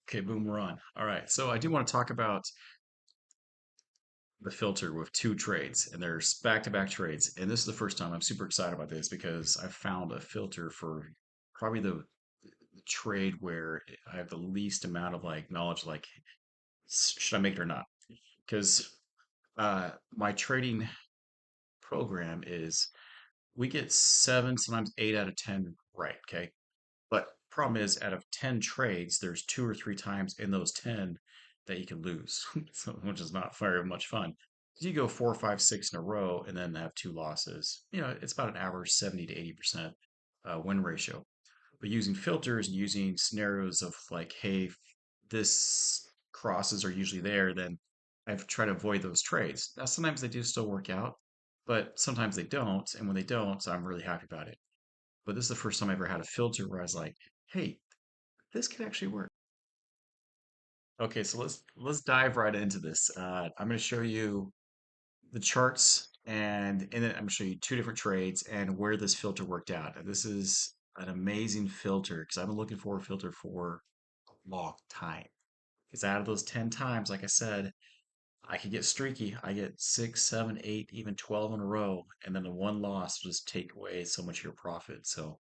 Okay, boom, we're on. All right, so I do want to talk about the filter with two trades, and there's back-to-back trades. And this is the first time I'm super excited about this because I found a filter for probably the trade where I have the least amount of like knowledge, like should I make it or not? Because my trading program is we get seven, sometimes 8 out of 10 right. Okay, but problem is, out of 10 trades, there's two or three times in those 10 that you can lose, so, which is not very much fun. You go four, five, six in a row and then have two losses. It's about an average 70 to 80% win ratio. But using filters and using scenarios of like, hey, if this crosses are usually there, then I've tried to avoid those trades. Now, sometimes they do still work out, but sometimes they don't. And when they don't, I'm really happy about it. But this is the first time I ever had a filter where I was like, hey, this could actually work. Okay, so let's dive right into this. I'm going to show you the charts, and in it, I'm going to show you two different trades and where this filter worked out. And this is an amazing filter because I've been looking for a filter for a long time. Because out of those 10 times, like I said, I could get streaky. I get six, seven, eight, even 12 in a row, and then the one loss will just take away so much of your profit. So,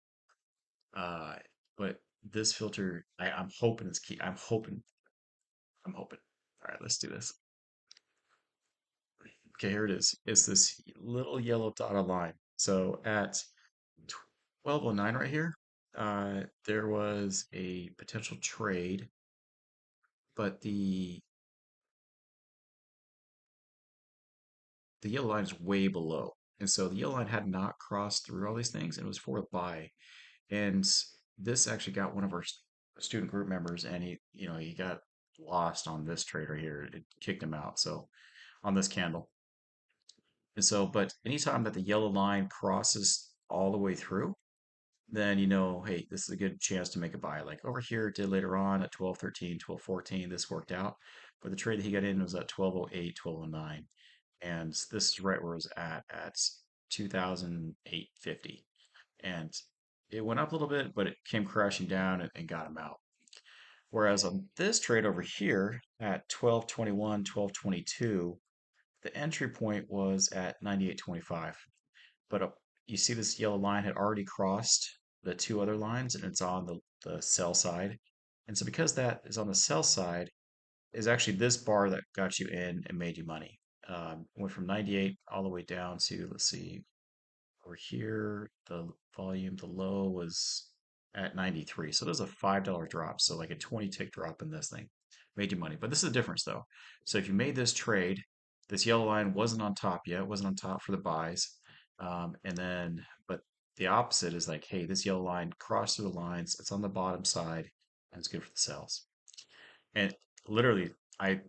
uh, but this filter, I'm hoping it's key. I'm hoping. All right, let's do this. Okay, here it is. It's this little yellow dotted line. So at 12:09 right here, there was a potential trade, but the yellow line is way below. And so the yellow line had not crossed through all these things, and it was for a buy. And this actually got one of our student group members, and he got lost on this trade right here. It kicked him out. So on this candle. And so, but anytime that the yellow line crosses all the way through, then hey, this is a good chance to make a buy. Like over here, it did later on at 12:13, 12:14, this worked out. But the trade that he got in was at 12:08, 12:09. And this is right where it was at 2008.50. And it went up a little bit, but it came crashing down and got him out. Whereas on this trade over here at 12:21, 12:22, the entry point was at 98.25. But you see this yellow line had already crossed the two other lines and it's on the sell side. And so because that is on the sell side, is actually this bar that got you in and made you money. Went from 98 all the way down to, let's see, over here, the volume, the low was at 93. So there's a $5 drop. So like a 20 tick drop in this thing made you money. But this is the difference though. So if you made this trade, this yellow line wasn't on top yet, it wasn't on top for the buys. But the opposite is like, hey, this yellow line crossed through the lines, it's on the bottom side, and it's good for the sells. And literally, I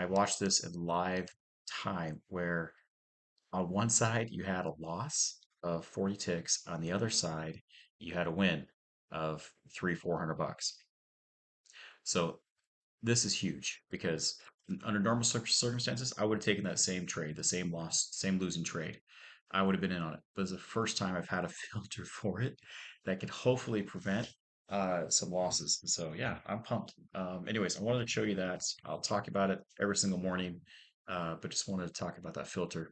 watched this in live time where on one side, you had a loss of 40 ticks. On the other side, you had a win of 400 bucks. So this is huge because under normal circumstances, I would have taken that same trade, the same loss, same losing trade. I would have been in on it. But it's the first time I've had a filter for it that could hopefully prevent some losses. So yeah, I'm pumped. Anyways, I wanted to show you that. I'll talk about it every single morning, but just wanted to talk about that filter.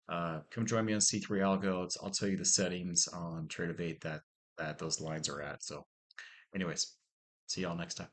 Come join me on C3 Algo. I'll tell you the settings on Tradeovate that those lines are at. So, anyways, see y'all next time.